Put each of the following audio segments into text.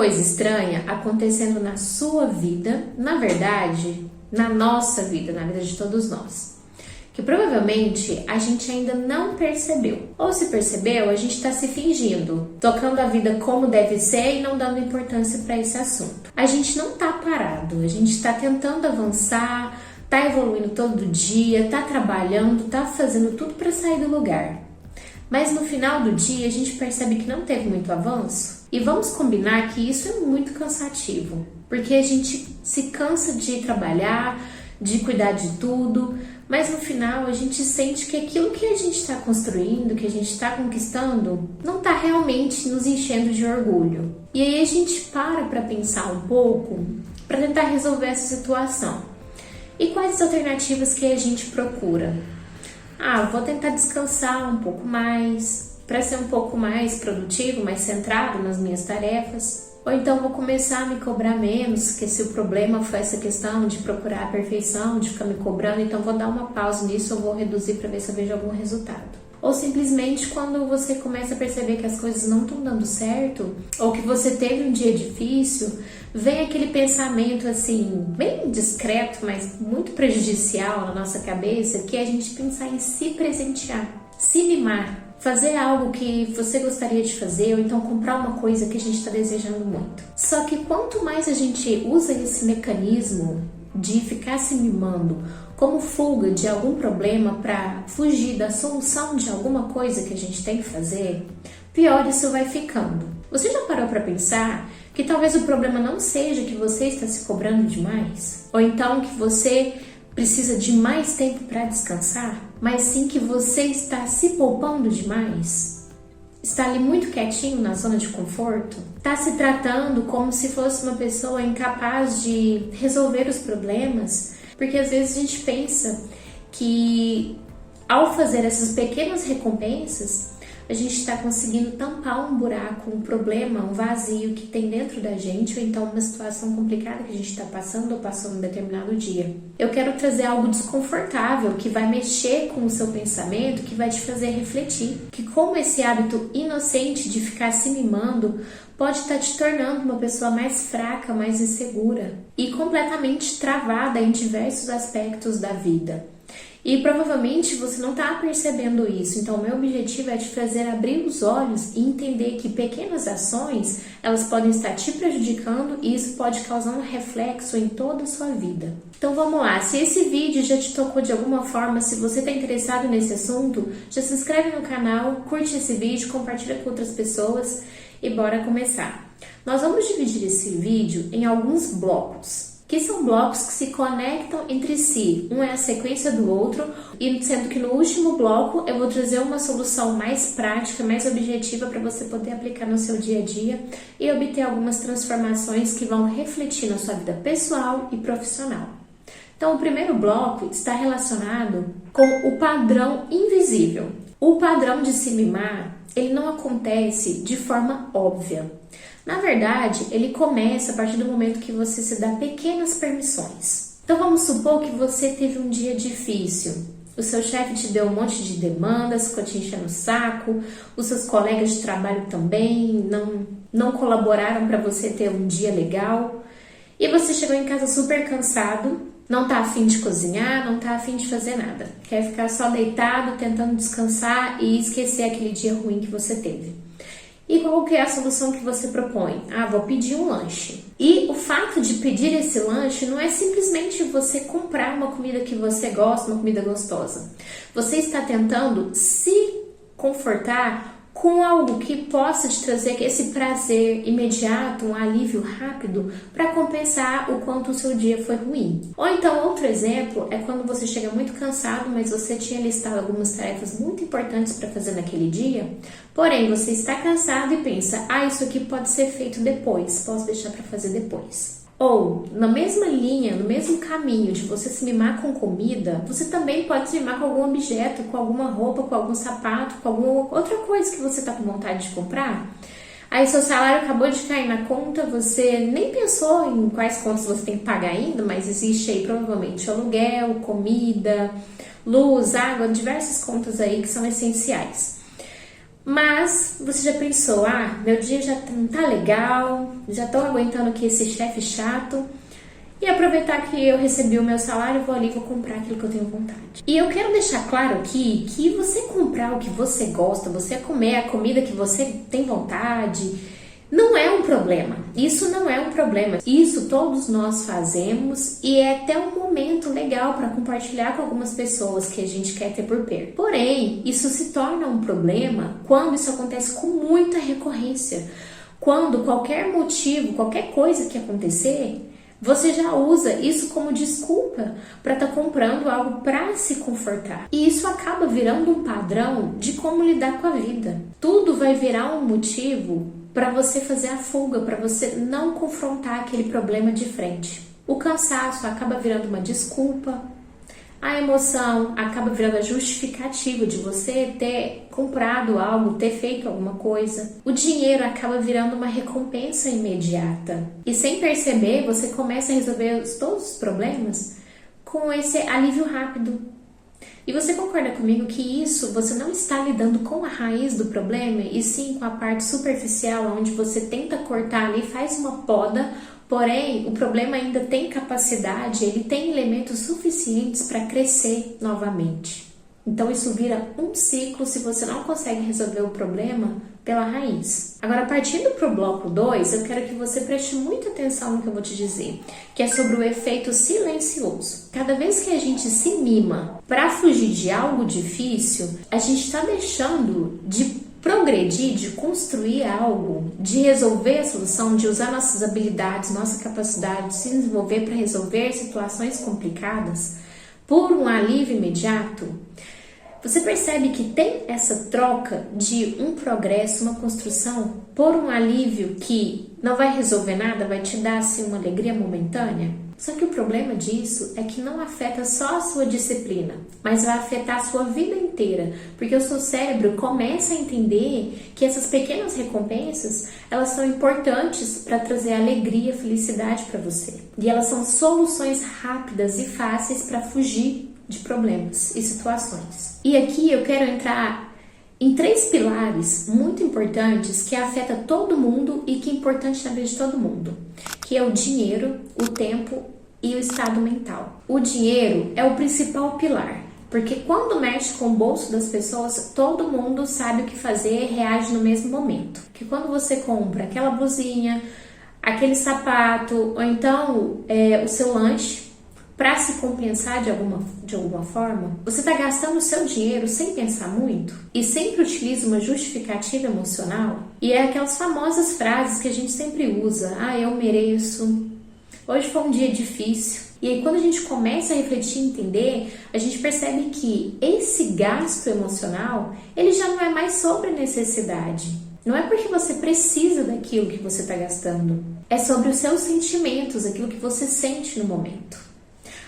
coisa estranha acontecendo na sua vida, na verdade, na nossa vida, na vida de todos nós, que provavelmente a gente ainda não percebeu. Ou se percebeu, a gente está se fingindo, tocando a vida como deve ser e não dando importância para esse assunto. A gente não está parado, a gente está tentando avançar, está evoluindo todo dia, está trabalhando, está fazendo tudo para sair do lugar. Mas no final do dia a gente percebe que não teve muito avanço. E vamos combinar que isso é muito cansativo, porque a gente se cansa de trabalhar, de cuidar de tudo, mas no final a gente sente que aquilo que a gente está construindo, que a gente está conquistando, não está realmente nos enchendo de orgulho. E aí a gente para pensar um pouco para tentar resolver essa situação. E quais as alternativas que a gente procura? Vou tentar descansar um pouco mais, para ser um pouco mais produtivo, mais centrado nas minhas tarefas. Ou então vou começar a me cobrar menos, que se o problema foi essa questão de procurar a perfeição, de ficar me cobrando, então vou dar uma pausa nisso, eu vou reduzir para ver se eu vejo algum resultado. Ou simplesmente quando você começa a perceber que as coisas não estão dando certo, ou que você teve um dia difícil, vem aquele pensamento assim, bem discreto, mas muito prejudicial na nossa cabeça, que é a gente pensar em se presentear, se mimar. Fazer algo que você gostaria de fazer, ou então comprar uma coisa que a gente está desejando muito. Só que quanto mais a gente usa esse mecanismo de ficar se mimando como fuga de algum problema para fugir da solução de alguma coisa que a gente tem que fazer, pior isso vai ficando. Você já parou para pensar que talvez o problema não seja que você está se cobrando demais? Ou então que você precisa de mais tempo para descansar, mas sim que você está se poupando demais? Está ali muito quietinho na zona de conforto? Está se tratando como se fosse uma pessoa incapaz de resolver os problemas? Porque às vezes a gente pensa que ao fazer essas pequenas recompensas, a gente está conseguindo tampar um buraco, um problema, um vazio que tem dentro da gente, ou então uma situação complicada que a gente está passando ou passou num determinado dia. Eu quero trazer algo desconfortável, que vai mexer com o seu pensamento, que vai te fazer refletir. Que como esse hábito inocente de ficar se mimando pode estar te tornando uma pessoa mais fraca, mais insegura e completamente travada em diversos aspectos da vida. E provavelmente você não está percebendo isso, então o meu objetivo é te fazer abrir os olhos e entender que pequenas ações, elas podem estar te prejudicando e isso pode causar um reflexo em toda a sua vida. Então vamos lá, se esse vídeo já te tocou de alguma forma, se você está interessado nesse assunto, já se inscreve no canal, curte esse vídeo, compartilha com outras pessoas e bora começar. Nós vamos dividir esse vídeo em alguns blocos, que são blocos que se conectam entre si, um é a sequência do outro, e sendo que no último bloco eu vou trazer uma solução mais prática, mais objetiva para você poder aplicar no seu dia a dia e obter algumas transformações que vão refletir na sua vida pessoal e profissional. Então o primeiro bloco está relacionado com o padrão invisível. O padrão de se mimar, ele não acontece de forma óbvia. Na verdade, ele começa a partir do momento que você se dá pequenas permissões. Então vamos supor que você teve um dia difícil. O seu chefe te deu um monte de demandas, ficou te enchendo o saco, os seus colegas de trabalho também não colaboraram para você ter um dia legal. E você chegou em casa super cansado, não tá afim de cozinhar, não tá afim de fazer nada. Quer ficar só deitado, tentando descansar e esquecer aquele dia ruim que você teve. E qual que é a solução que você propõe? Vou pedir um lanche. E o fato de pedir esse lanche não é simplesmente você comprar uma comida que você gosta, uma comida gostosa. Você está tentando se confortar com algo que possa te trazer esse prazer imediato, um alívio rápido, para compensar o quanto o seu dia foi ruim. Ou então, outro exemplo é quando você chega muito cansado, mas você tinha listado algumas tarefas muito importantes para fazer naquele dia, porém você está cansado e pensa, isso aqui pode ser feito depois, posso deixar para fazer depois. Ou, na mesma linha, no mesmo caminho de você se mimar com comida, você também pode se mimar com algum objeto, com alguma roupa, com algum sapato, com alguma outra coisa que você está com vontade de comprar. Aí seu salário acabou de cair na conta, você nem pensou em quais contas você tem que pagar ainda, mas existe aí provavelmente aluguel, comida, luz, água, diversas contas aí que são essenciais. Mas você já pensou, meu dia já não tá legal, já tô aguentando aqui esse chefe chato, e aproveitar que eu recebi o meu salário, vou ali e vou comprar aquilo que eu tenho vontade. E eu quero deixar claro aqui que você comprar o que você gosta, você comer a comida que você tem vontade, não é um problema. Isso não é um problema. Isso todos nós fazemos e é até um momento legal para compartilhar com algumas pessoas que a gente quer ter por perto. Porém, isso se torna um problema quando isso acontece com muita recorrência. Quando qualquer motivo, qualquer coisa que acontecer, você já usa isso como desculpa para estar comprando algo para se confortar. E isso acaba virando um padrão de como lidar com a vida. Tudo vai virar um motivo para você fazer a fuga, para você não confrontar aquele problema de frente. O cansaço acaba virando uma desculpa. A emoção acaba virando a justificativa de você ter comprado algo, ter feito alguma coisa. O dinheiro acaba virando uma recompensa imediata. E sem perceber, você começa a resolver todos os problemas com esse alívio rápido. E você concorda comigo que isso, você não está lidando com a raiz do problema, e sim com a parte superficial, onde você tenta cortar ali, faz uma poda. Porém, o problema ainda tem capacidade, ele tem elementos suficientes para crescer novamente. Então, isso vira um ciclo se você não consegue resolver o problema pela raiz. Agora, partindo para o bloco 2, eu quero que você preste muita atenção no que eu vou te dizer, que é sobre o efeito silencioso. Cada vez que a gente se mima para fugir de algo difícil, a gente está deixando de progredir, de construir algo, de resolver a solução, de usar nossas habilidades, nossa capacidade de se desenvolver para resolver situações complicadas por um alívio imediato. Você percebe que tem essa troca de um progresso, uma construção, por um alívio que não vai resolver nada, vai te dar assim, uma alegria momentânea? Só que o problema disso é que não afeta só a sua disciplina, mas vai afetar a sua vida inteira, porque o seu cérebro começa a entender que essas pequenas recompensas, elas são importantes para trazer alegria, felicidade para você. E elas são soluções rápidas e fáceis para fugir de problemas e situações. E aqui eu quero entrar em 3 pilares muito importantes que afetam todo mundo e que é importante na vida de todo mundo, que é o dinheiro, o tempo e o estado mental. O dinheiro é o principal pilar, porque quando mexe com o bolso das pessoas, todo mundo sabe o que fazer e reage no mesmo momento. Que quando você compra aquela blusinha, aquele sapato, ou então o seu lanche, para se compensar de alguma forma, você está gastando o seu dinheiro sem pensar muito e sempre utiliza uma justificativa emocional. E é aquelas famosas frases que a gente sempre usa: eu mereço, hoje foi um dia difícil. E aí quando a gente começa a refletir e entender, a gente percebe que esse gasto emocional, ele já não é mais sobre necessidade. Não é porque você precisa daquilo que você está gastando. É sobre os seus sentimentos, aquilo que você sente no momento.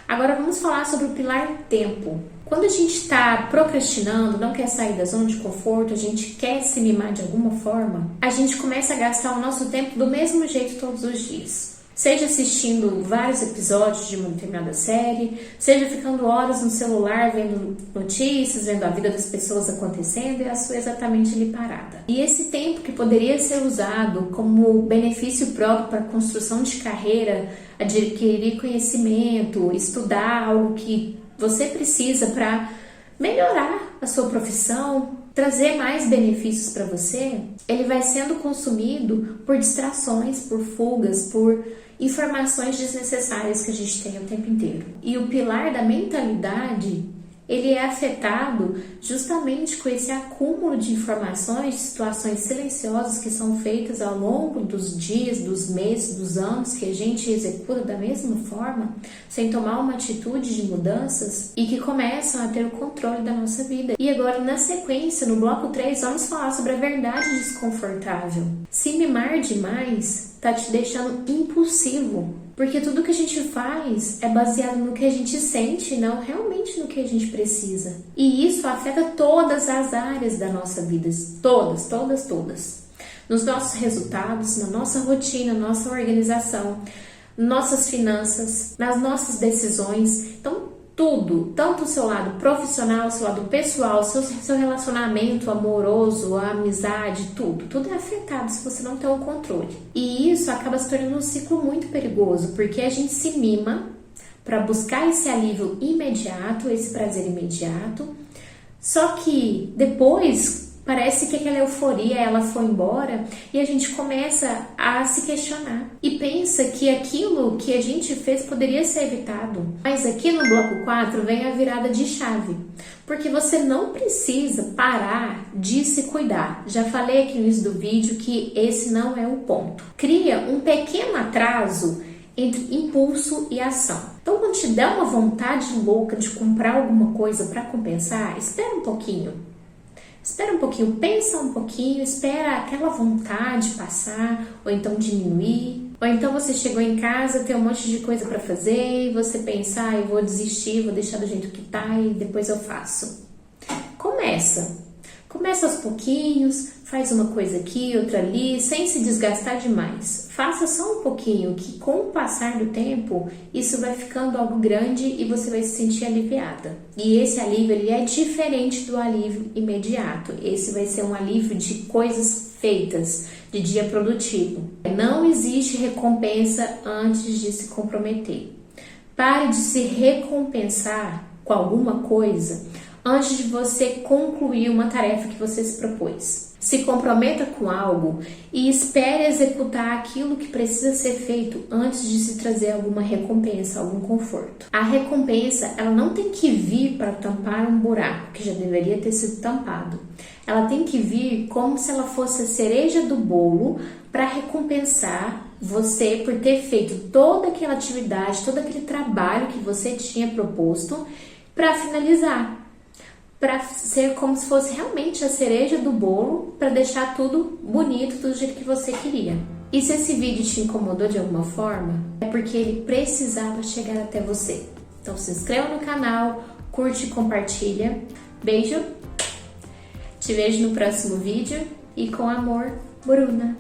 Agora vamos falar sobre o pilar tempo. Quando a gente está procrastinando, não quer sair da zona de conforto, a gente quer se mimar de alguma forma, a gente começa a gastar o nosso tempo do mesmo jeito todos os dias. Seja assistindo vários episódios de uma determinada série, seja ficando horas no celular vendo notícias, vendo a vida das pessoas acontecendo e a sua exatamente ali parada. E esse tempo que poderia ser usado como benefício próprio para a construção de carreira, adquirir conhecimento, estudar algo que você precisa para melhorar a sua profissão, trazer mais benefícios para você, ele vai sendo consumido por distrações, por fugas, por informações desnecessárias que a gente tem o tempo inteiro. E o pilar da mentalidade, ele é afetado justamente com esse acúmulo de informações, de situações silenciosas que são feitas ao longo dos dias, dos meses, dos anos, que a gente executa da mesma forma, sem tomar uma atitude de mudanças e que começam a ter o controle da nossa vida. E agora, na sequência, no bloco 3, vamos falar sobre a verdade desconfortável. Se mimar demais tá te deixando impulsivo, porque tudo que a gente faz é baseado no que a gente sente, não realmente no que a gente precisa. E isso afeta todas as áreas da nossa vida, todas. Nos nossos resultados, na nossa rotina, nossa organização, nossas finanças, nas nossas decisões. Então, tudo, tanto o seu lado profissional, o seu lado pessoal, seu relacionamento amoroso, a amizade, tudo é afetado se você não tem o controle. E isso acaba se tornando um ciclo muito perigoso, porque a gente se mima para buscar esse alívio imediato, esse prazer imediato, só que depois parece que aquela euforia ela foi embora e a gente começa a se questionar e pensa que aquilo que a gente fez poderia ser evitado. Mas aqui no bloco 4 vem a virada de chave, porque você não precisa parar de se cuidar. Já falei aqui no início do vídeo que esse não é o ponto. Cria um pequeno atraso entre impulso e ação. Então, quando te der uma vontade louca de comprar alguma coisa para compensar, espera um pouquinho. Espera um pouquinho, pensa um pouquinho, espera aquela vontade passar, ou então diminuir. Ou então você chegou em casa, tem um monte de coisa para fazer, e você pensa, eu vou desistir, vou deixar do jeito que tá e depois eu faço. Começa aos pouquinhos, faz uma coisa aqui, outra ali, sem se desgastar demais. Faça só um pouquinho, que com o passar do tempo, isso vai ficando algo grande e você vai se sentir aliviada. E esse alívio, ele é diferente do alívio imediato. Esse vai ser um alívio de coisas feitas, de dia produtivo. Não existe recompensa antes de se comprometer. Pare de se recompensar com alguma coisa antes de você concluir uma tarefa que você se propôs. Se comprometa com algo e espere executar aquilo que precisa ser feito antes de se trazer alguma recompensa, algum conforto. A recompensa, ela não tem que vir para tampar um buraco que já deveria ter sido tampado. Ela tem que vir como se ela fosse a cereja do bolo para recompensar você por ter feito toda aquela atividade, todo aquele trabalho que você tinha proposto para finalizar. Para ser como se fosse realmente a cereja do bolo, para deixar tudo bonito do jeito que você queria. E se esse vídeo te incomodou de alguma forma, é porque ele precisava chegar até você. Então se inscreva no canal, curte e compartilha. Beijo, te vejo no próximo vídeo e com amor, Bruna.